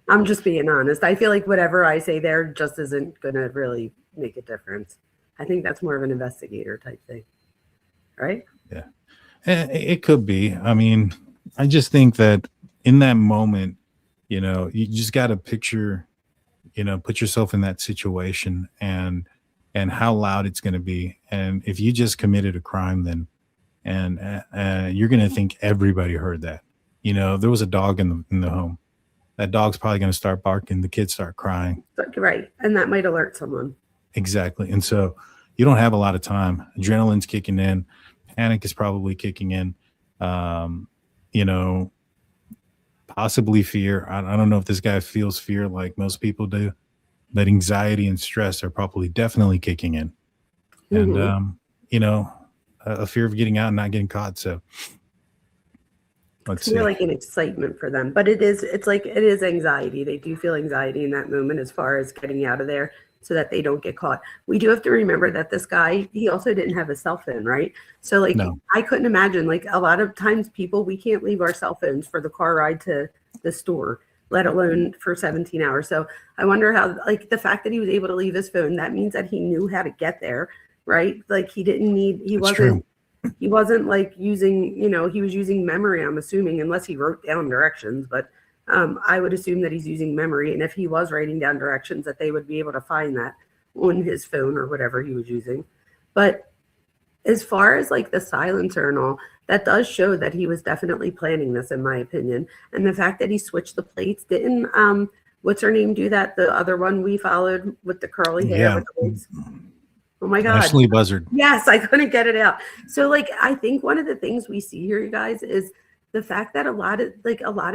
I'm just being honest. I feel like whatever I say there just isn't going to really make a difference. I think that's more of an investigator type thing. Right? Yeah. It could be. I mean, I just think that in that moment, you just got to picture, put yourself in that situation and how loud it's going to be. And if you just committed a crime, then you're going to think everybody heard that. There was a dog in the home. That dog's probably going to start barking. The kids start crying. Right. And that might alert someone. Exactly. And so you don't have a lot of time. Adrenaline's kicking in. Panic is probably kicking in. Possibly fear. I don't know if this guy feels fear like most people do, but anxiety and stress are probably definitely kicking in. Mm-hmm. And, a fear of getting out and not getting caught. So it's more like an excitement for them, but it is anxiety. They do feel anxiety in that moment as far as getting out of there. so that they don't get caught. We do have to remember that this guy, he also didn't have a cell phone, right? So like, No. I couldn't imagine, like a lot of times we can't leave our cell phones for the car ride to the store, let alone for 17 hours. So I wonder how, like the fact that he was able to leave his phone, that means that he knew how to get there, right? Like he wasn't like using, he was using memory, I'm assuming, unless he wrote down directions, but I would assume that he's using memory. And if he was writing down directions, that they would be able to find that on his phone or whatever he was using. But as far as like the silencer and all, that does show that he was definitely planning this, in my opinion. And the fact that he switched the plates, didn't, what's her name do that? The other one we followed with the curly hair. Yeah. With the wigs? Oh my God. Ashley Buzzard. Yes, I couldn't get it out. So like, I think one of the things we see here, you guys, is the fact that a lot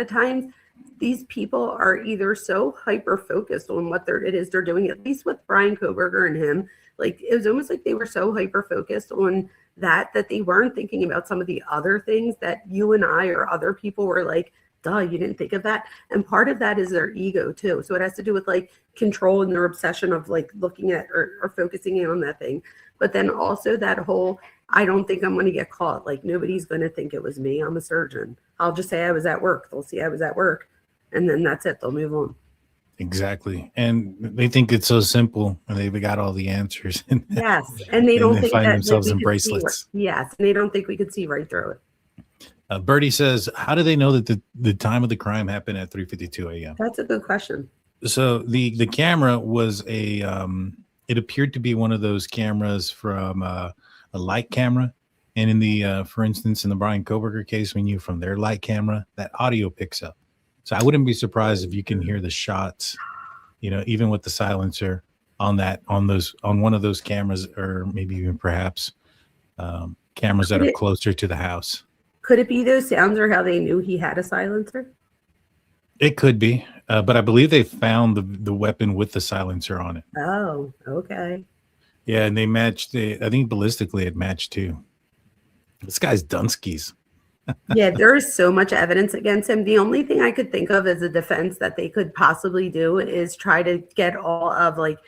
of times these people are either so hyper focused on what it is they're doing, at least with Brian Koberger and him, like it was almost like they were so hyper focused on that they weren't thinking about some of the other things that you and I or other people were like, duh, you didn't think of that. And part of that is their ego too. So it has to do with like control and their obsession of like looking at or focusing in on that thing. But then also that whole, I don't think I'm going to get caught. Like nobody's going to think it was me. I'm a surgeon. I'll just say I was at work. They'll see I was at work. And then that's it. They'll move on. Exactly. And they think it's so simple and they've got all the answers. Yes. And they don't think find that themselves we in could bracelets. Yes. And they don't think we could see right through it. Bertie says, how do they know that the time of the crime happened at 3:52 a.m.? That's a good question. So the camera was it appeared to be one of those cameras from a light camera. And in the, for instance, in the Brian Koberger case, we knew from their light camera that audio picks up. So I wouldn't be surprised if you can hear the shots, even with the silencer on one of those cameras, or maybe even perhaps cameras that are closer to the house. Could it be those sounds or how they knew he had a silencer? It could be, but I believe they found the weapon with the silencer on it. Oh, okay. Yeah, and they matched. I think ballistically it matched too. This guy's Dunskies. Yeah, there is so much evidence against him. The only thing I could think of as a defense that they could possibly do is try to get all of like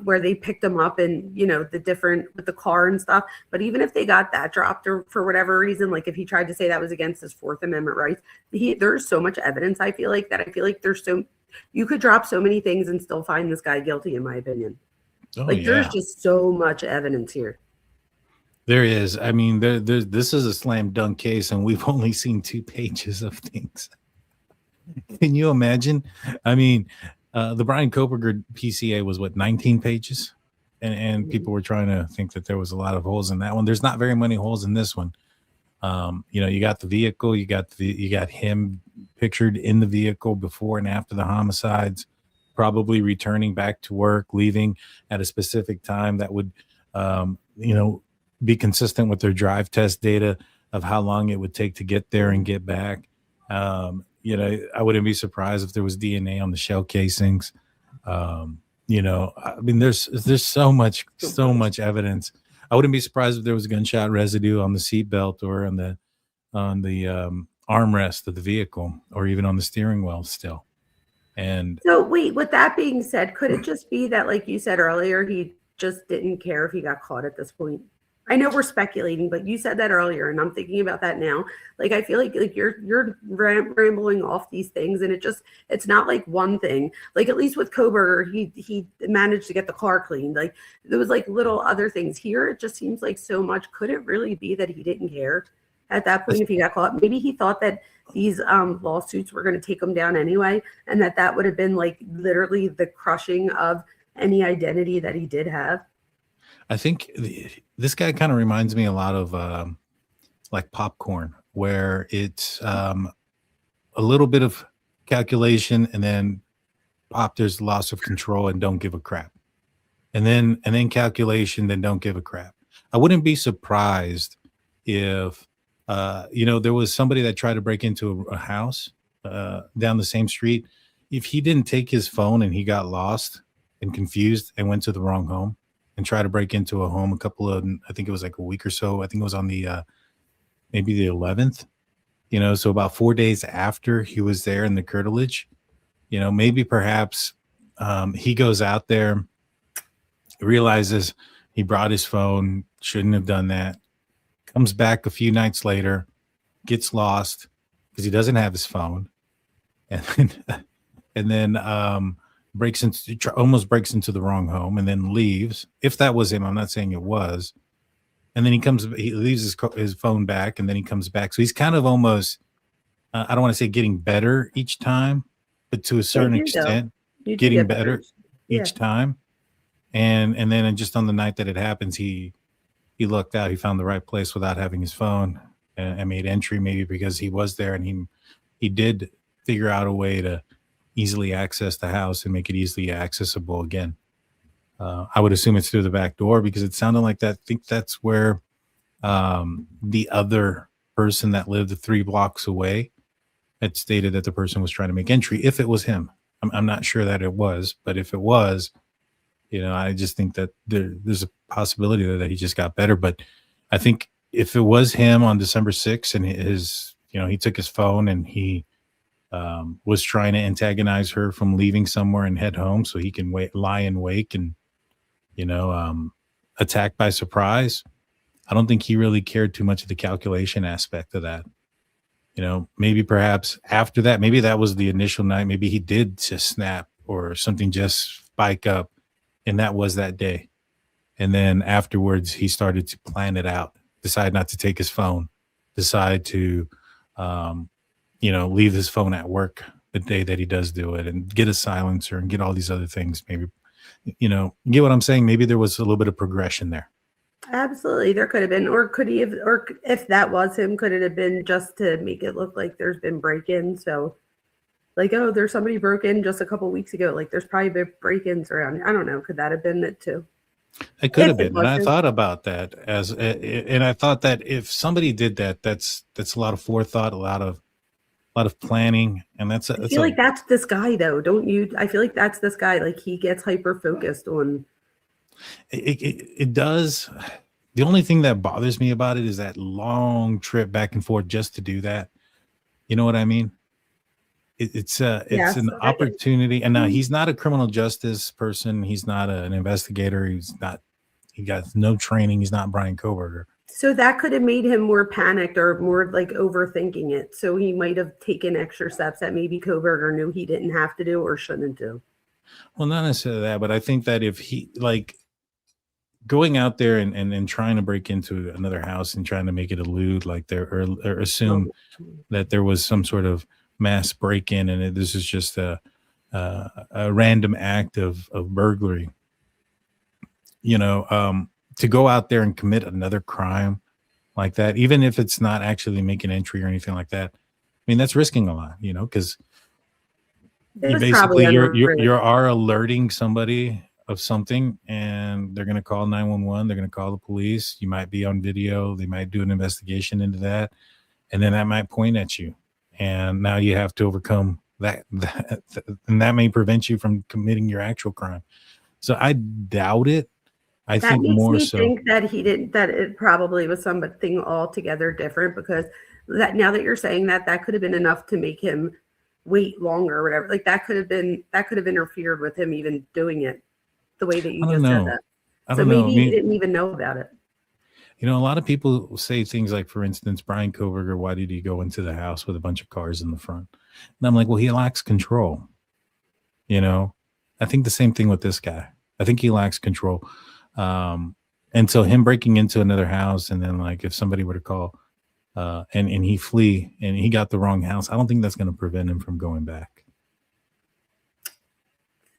where they picked him up and the different with the car and stuff. But even if they got that dropped or for whatever reason, like if he tried to say that was against his Fourth Amendment rights, there's so much evidence. I feel like you could drop so many things and still find this guy guilty, in my opinion. There's just so much evidence here. There is. I mean, this is a slam dunk case, and we've only seen 2 pages of things. Can you imagine? I mean, the Brian Koberger PCA was 19 pages, and people were trying to think that there was a lot of holes in that one. There's not very many holes in this one. You got the vehicle, you got him pictured in the vehicle before and after the homicides, probably returning back to work, leaving at a specific time that would, be consistent with their drive test data of how long it would take to get there and get back. I wouldn't be surprised if there was DNA on the shell casings. I mean, there's so much evidence. I wouldn't be surprised if there was gunshot residue on the seatbelt or on the armrest of the vehicle, or even on the steering wheel still. And so wait, with that being said, could it just be that, like you said earlier, he just didn't care if he got caught at this point? I know we're speculating, but you said that earlier, and I'm thinking about that now. Like, I feel like you're rambling off these things, and it's not like one thing. Like, at least with Koberger, he managed to get the car cleaned. Like, there was like little other things here. It just seems like so much. Could it really be that he didn't care at that point if he got caught? Maybe he thought that these lawsuits were going to take him down anyway, and that would have been like literally the crushing of any identity that he did have. I think this guy kind of reminds me a lot of like popcorn, where it's a little bit of calculation and then there's loss of control and don't give a crap. And then calculation, then don't give a crap. I wouldn't be surprised if, there was somebody that tried to break into a house down the same street. If he didn't take his phone and he got lost and confused and went to the wrong home, and try to break into a home I think it was like a week or so. I think it was on the, maybe the 11th, so about 4 days after he was there in the curtilage, maybe perhaps he goes out there realizes he brought his phone, shouldn't have done that. Comes back a few nights later, gets lost because he doesn't have his phone, and then almost breaks into the wrong home, and then leaves. If that was him, I'm not saying it was. And then he leaves his phone back, and then he comes back. So he's kind of almost, I don't want to say getting better each time, but to a certain extent, getting better each time. And then just on the night that it happens, he lucked out. He found the right place without having his phone and made entry, maybe because he was there, and he did figure out a way to easily access the house and make it easily accessible again. I would assume it's through the back door because it sounded like that. I think that's where the other person that lived 3 blocks away had stated that the person was trying to make entry. If it was him, I'm not sure that it was, but if it was, I just think that there's a possibility that he just got better. But I think if it was him on December 6th and he took his phone and he was trying to antagonize her from leaving somewhere and head home so he can lie in wake and, attack by surprise, I don't think he really cared too much of the calculation aspect of that. Maybe perhaps after that, maybe that was the initial night. Maybe he did just snap or something just spike up. And that was that day. And then afterwards, he started to plan it out, decide not to take his phone, decide to, leave his phone at work the day that he does do it and get a silencer and get all these other things. Maybe, you get what I'm saying? Maybe there was a little bit of progression there. Absolutely. There could have been, or could he have, or if that was him, could it have been just to make it look like there's been break-ins? So like, oh, there's somebody broke in just a couple weeks ago. Like there's probably been break-ins around. I don't know. Could that have been it too? It could have been. And I thought about that and I thought that if somebody did that, that's a lot of forethought, a lot of planning. And I feel like that's this guy though. Don't you? I feel like that's this guy. Like he gets hyper focused on. It does. The only thing that bothers me about it is that long trip back and forth just to do that. You know what I mean? It's an opportunity. And now he's not a criminal justice person. He's not an investigator. He got no training. He's not Bryan Kohberger. So that could have made him more panicked or more like overthinking it. So he might have taken extra steps that maybe Kohberger knew he didn't have to do or shouldn't do. Well, not necessarily that, but I think that if he going out there and trying to break into another house and trying to make it elude like there or assume that there was some sort of mass break-in and this is just a random act of burglary, to go out there and commit another crime like that, even if it's not actually making entry or anything like that, I mean, that's risking a lot, because you basically you are alerting somebody of something and they're going to call 911. They're going to call the police. You might be on video. They might do an investigation into that. And then that might point at you. And now you have to overcome that and that may prevent you from committing your actual crime. So I doubt it. I think more so. Think that he didn't, that it probably was something altogether different because that now that you're saying that could have been enough to make him wait longer or whatever. Like that could have interfered with him even doing it the way that you just said that. So maybe he didn't even know about it. A lot of people say things like, for instance, Bryan Kohberger, why did he go into the house with a bunch of cars in the front? And I'm like, well, he lacks control. I think the same thing with this guy. I think he lacks control. And so him breaking into another house and then like if somebody were to call and he flee and he got the wrong house, I don't think that's going to prevent him from going back.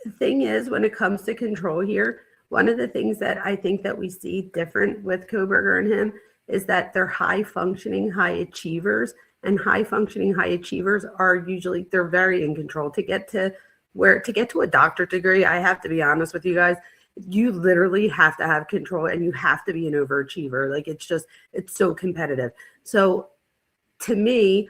The thing is, when it comes to control here, one of the things that I think that we see different with Kohberger and him is that they're high functioning, high achievers, and high functioning, high achievers are usually, they're very in control. To get to a doctorate degree, I have to be honest with you guys, you literally have to have control and you have to be an overachiever. Like it's so competitive. So to me,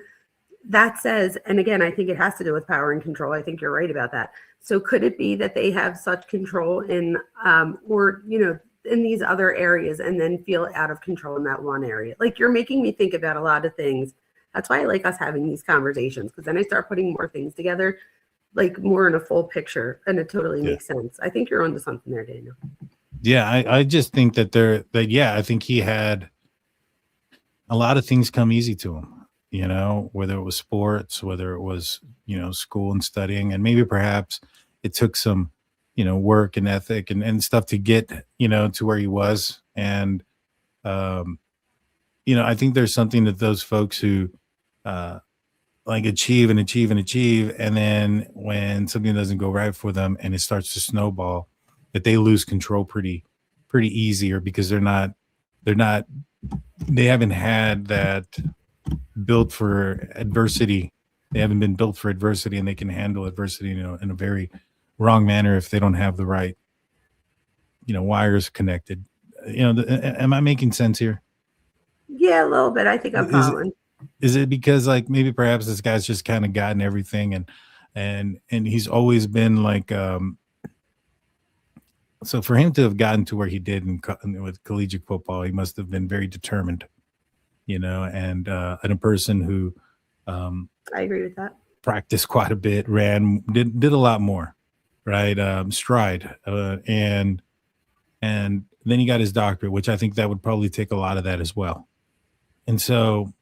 that says, and again, I think it has to do with power and control. I think you're right about that. So could it be that they have such control in, in these other areas and then feel out of control in that one area? Like you're making me think about a lot of things. That's why I like us having these conversations, because then I start putting more things together, like more in a full picture, and it totally makes sense. I think you're onto something there, Daniel. Yeah, I just think that I think he had a lot of things come easy to him, whether it was sports, whether it was, school and studying, and maybe perhaps it took some, work and ethic and stuff to get, to where he was. And, um, I think there's something that those folks who, uh, like achieve and achieve and achieve. And then when something doesn't go right for them and it starts to snowball, that they lose control pretty easy, or because they're not, they haven't had that built for adversity. They haven't been built for adversity, and they can handle adversity, in a very wrong manner if they don't have the right, wires connected. Am I making sense here? Yeah, a little bit. I think I'm following. Is it because like maybe perhaps this guy's just kind of gotten everything, and he's always been like, so for him to have gotten to where he did with collegiate football, he must have been very determined, and a person who, I agree with that. practiced quite a bit, did a lot more, right? Stride, and then he got his doctorate, which I think that would probably take a lot of that as well. And so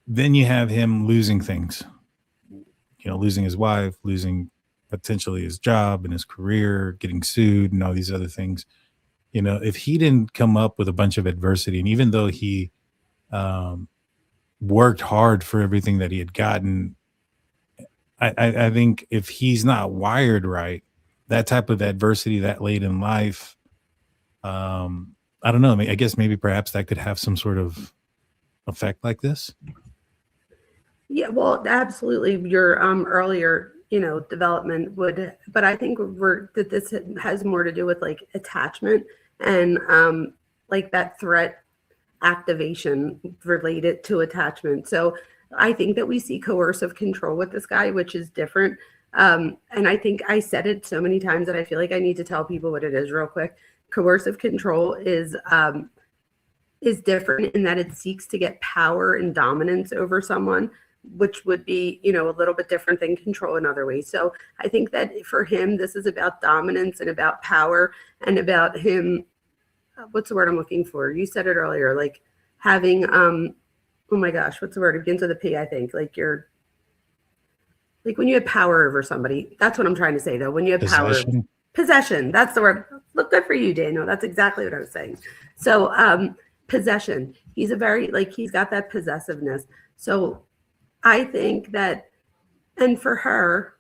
then you have him losing things, losing his wife, losing potentially his job and his career, getting sued and all these other things. If he didn't come up with a bunch of adversity, and even though he worked hard for everything that he had gotten, I think if he's not wired right, that type of adversity that late in life, I don't know. I guess maybe perhaps that could have some sort of effect like this. Yeah, well, absolutely. Your earlier, development would, but I think that this has more to do with like attachment and like that threat activation related to attachment. So I think that we see coercive control with this guy, which is different. And I think I said it so many times that I feel like I need to tell people what it is real quick. Coercive control is different in that it seeks to get power and dominance over someone, which would be, a little bit different than control in other ways. So I think that for him, this is about dominance and about power and about him. What's the word I'm looking for? You said it earlier, like having, oh my gosh, what's the word? It begins with a P, I think. Like when you have power over somebody, that's what I'm trying to say though. When you have possession, that's the word. Look, good for you, Daniel. That's exactly what I was saying. So, possession, he's he's got that possessiveness. So I think that, and for her,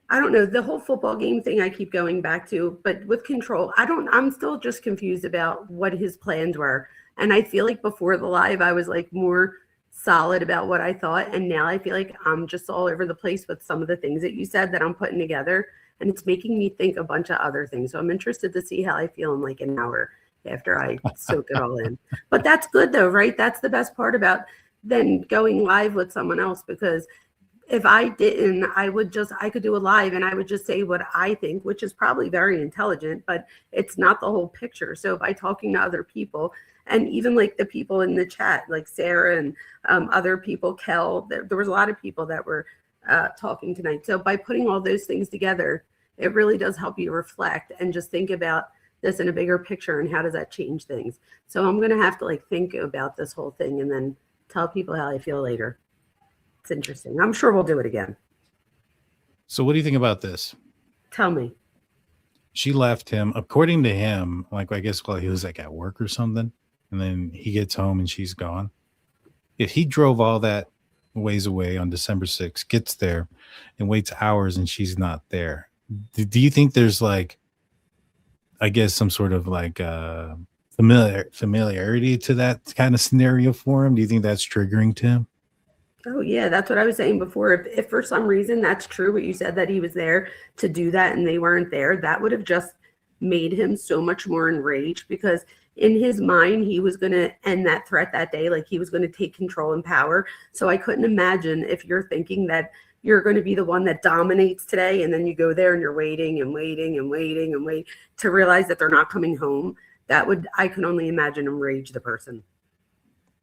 I don't know, the whole football game thing I keep going back to, but with control, I'm still just confused about what his plans were. And I feel like before the live, I was like more solid about what I thought. And now I feel like I'm just all over the place with some of the things that you said that I'm putting together. And it's making me think a bunch of other things. So I'm interested to see how I feel in like an hour after I soak it all in. But that's good though, right? That's the best part about then going live with someone else, because if I didn't, I could do a live and I would just say what I think, which is probably very intelligent, but it's not the whole picture. So by talking to other people, and even like the people in the chat, like Sarah and other people, Kel, there was a lot of people that were talking tonight. So by putting all those things together, it really does help you reflect and just think about this in a bigger picture and how does that change things. So I'm going to have to like think about this whole thing and then tell people how I feel later. It's interesting. I'm sure we'll do it again. So what do you think about this? Tell me. She left him, according to him, like I guess while he was like at work or something, and then he gets home and she's gone. If he drove all that ways away on December 6th, gets there and waits hours and she's not there, do you think there's like, I guess, some sort of like familiarity to that kind of scenario for him? Do you think that's triggering to him? Oh yeah, that's what I was saying before. If for some reason that's true, what you said, that he was there to do that and they weren't there, that would have just made him so much more enraged, because in his mind, he was going to end that threat that day. Like he was going to take control and power. So I couldn't imagine if you're thinking that you're going to be the one that dominates today, and then you go there and you're waiting and waiting and waiting and wait to realize that they're not coming home. I can only imagine enrage the person.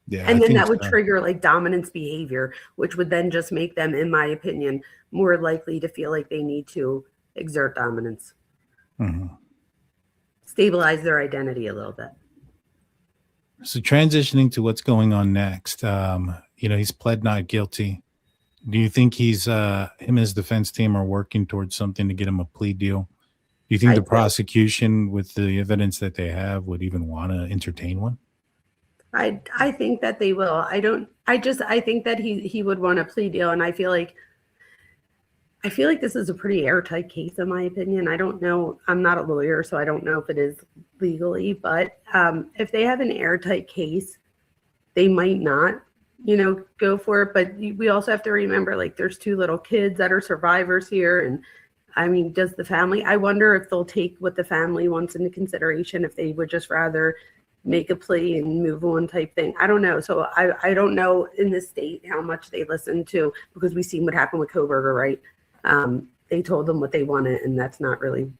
Yeah, and then that would trigger like dominance behavior, which would then just make them, in my opinion, more likely to feel like they need to exert dominance. Mm-hmm. stabilize their identity a little bit. So transitioning to what's going on next, he's pled not guilty. Do you think him and his defense team are working towards something to get him a plea deal? Do you think the prosecution, with the evidence that they have, would even want to entertain one? I think that they will. I think that he would want a plea deal, and I feel like this is a pretty airtight case, in my opinion. I don't know. I'm not a lawyer, so I don't know if it is legally, but if they have an airtight case, they might not, go for it. But we also have to remember, like, there's 2 little kids that are survivors here. And I mean, I wonder if they'll take what the family wants into consideration, if they would just rather make a plea and move on type thing. I don't know. So I don't know in this state how much they listen to, because we've seen what happened with Kohberger, right? They told them what they wanted, and that's not really,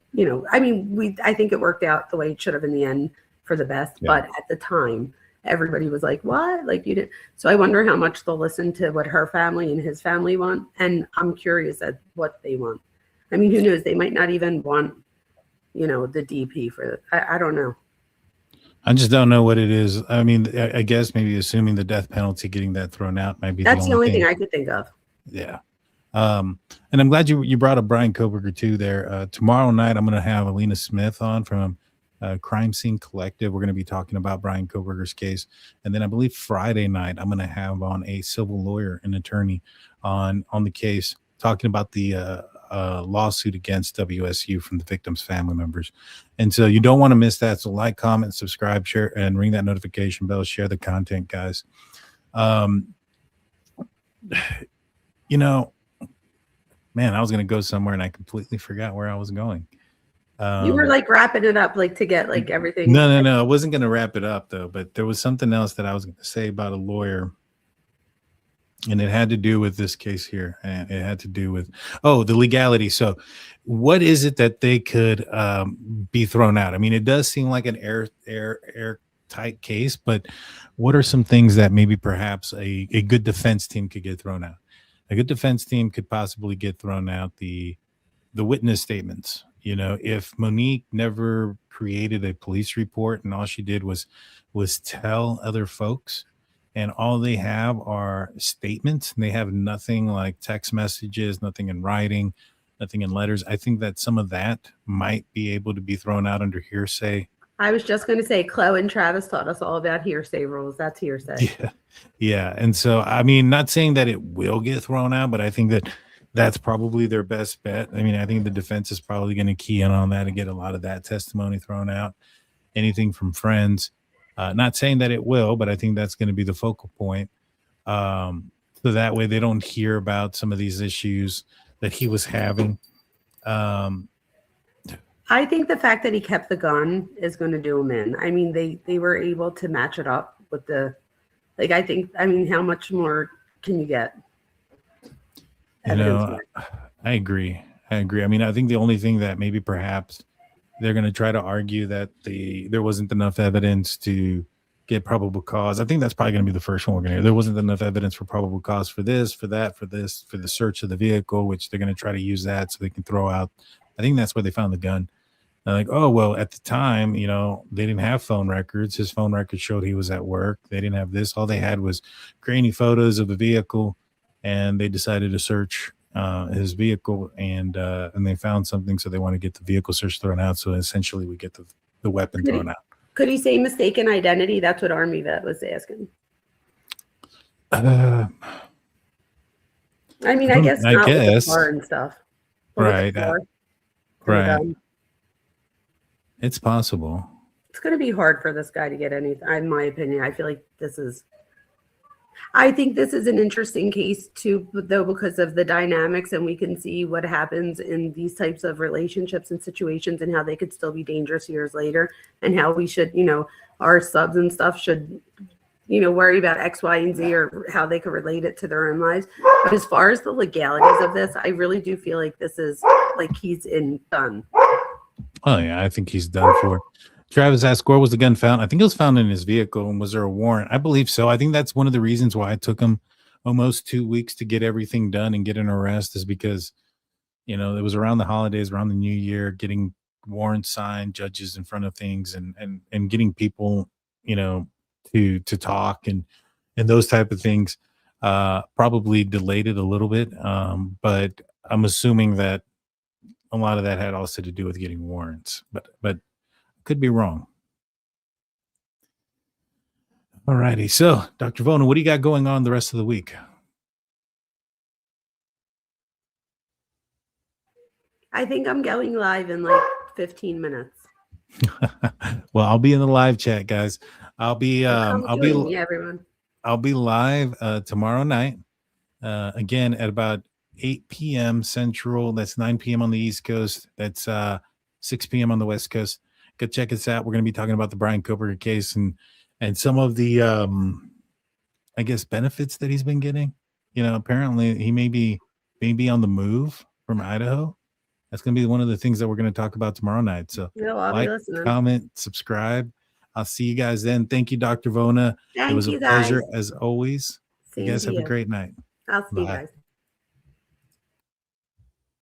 I think it worked out the way it should have in the end for the best. Yeah. But at the time, everybody was like, what? Like, you didn't. So I wonder how much they'll listen to what her family and his family want. And I'm curious at what they want. I mean, who knows? They might not even want, the DP for it. I don't know. I just don't know what it is. I mean, I guess maybe assuming the death penalty, getting that thrown out might be that's the only thing I could think of. Yeah. And I'm glad you brought up Brian Kohberger too there. Tomorrow night, I'm going to have Alina Smith on from Crime Scene Collective. We're going to be talking about Brian Kohberger's case. And then I believe Friday night, I'm going to have on a civil lawyer, an attorney on the case, talking about the lawsuit against WSU from the victims' family members. And so you don't want to miss that. So like, comment, subscribe, share, and ring that notification bell. Share the content, guys. Man, I was going to go somewhere and I completely forgot where I was going. You were like wrapping it up, like to get like everything. No. I wasn't going to wrap it up though, but there was something else that I was going to say about a lawyer. And it had to do with this case here. And it had to do with, the legality. So what is it that they could be thrown out? I mean, it does seem like an airtight case, but what are some things that maybe perhaps a good defense team could get thrown out? A good defense team could possibly get thrown out the witness statements. If Monique never created a police report and all she did was tell other folks, and all they have are statements, and they have nothing like text messages, nothing in writing, nothing in letters, I think that some of that might be able to be thrown out under hearsay. I was just going to say, Chloe and Travis taught us all about hearsay rules. That's hearsay. Yeah. And so, I mean, not saying that it will get thrown out, but I think that that's probably their best bet. I mean, I think the defense is probably going to key in on that and get a lot of that testimony thrown out. Anything from friends. Not saying that it will, but I think that's going to be the focal point. So that way they don't hear about some of these issues that he was having. I think the fact that he kept the gun is going to do him in. I mean, they were able to match it up with how much more can you get? I agree. I mean, I think the only thing that maybe perhaps they're going to try to argue that there wasn't enough evidence to get probable cause. I think that's probably going to be the first one we're going to hear. There wasn't enough evidence for probable cause for this, for that, for this, for the search of the vehicle, which they're going to try to use that so they can throw out. I think that's where they found the gun. They're like, oh, well, at the time, they didn't have phone records. His phone records showed he was at work. They didn't have this. All they had was grainy photos of the vehicle, and they decided to search his vehicle, and they found something, so they want to get the vehicle search thrown out. So essentially, we get the weapon thrown out. Could he say mistaken identity? That's what Army Vet was asking. I mean, I guess not guess. with the car and stuff. Right. Right. It's possible. It's going to be hard for this guy to get anything, in my opinion. I think this is an interesting case too, though, because of the dynamics, and we can see what happens in these types of relationships and situations and how they could still be dangerous years later, and how we should, our subs and stuff should, worry about X, Y, and Z, or how they could relate it to their own lives. But as far as the legalities of this, I really do feel like this is like he's done. Oh yeah, I think he's done for. Travis asked, where was the gun found? I think it was found in his vehicle. And was there a warrant? I believe so. I think that's one of the reasons why it took him almost 2 weeks to get everything done and get an arrest, is because, it was around the holidays, around the new year, getting warrants signed, judges in front of things, and getting people, to talk and those type of things. Probably delayed it a little bit, but I'm assuming that a lot of that had also to do with getting warrants, but could be wrong. All righty. So, Dr. Vona, what do you got going on the rest of the week? I think I'm going live in like 15 minutes. Well, I'll be in the live chat, guys. I'll be everyone. I'll be live tomorrow night. Again at about 8 p.m. Central. That's 9 p.m. on the East Coast. That's 6 p.m. on the West Coast. Go check us out. We're going to be talking about the Brian Koberger case and some of the I guess benefits that he's been getting. Apparently he may be on the move from Idaho. That's going to be one of the things that we're going to talk about tomorrow night. So I'll be listening. Comment, subscribe. I'll see you guys then. Thank you, Dr. Vona. It was a pleasure as always. You guys have a great night. I'll see you guys.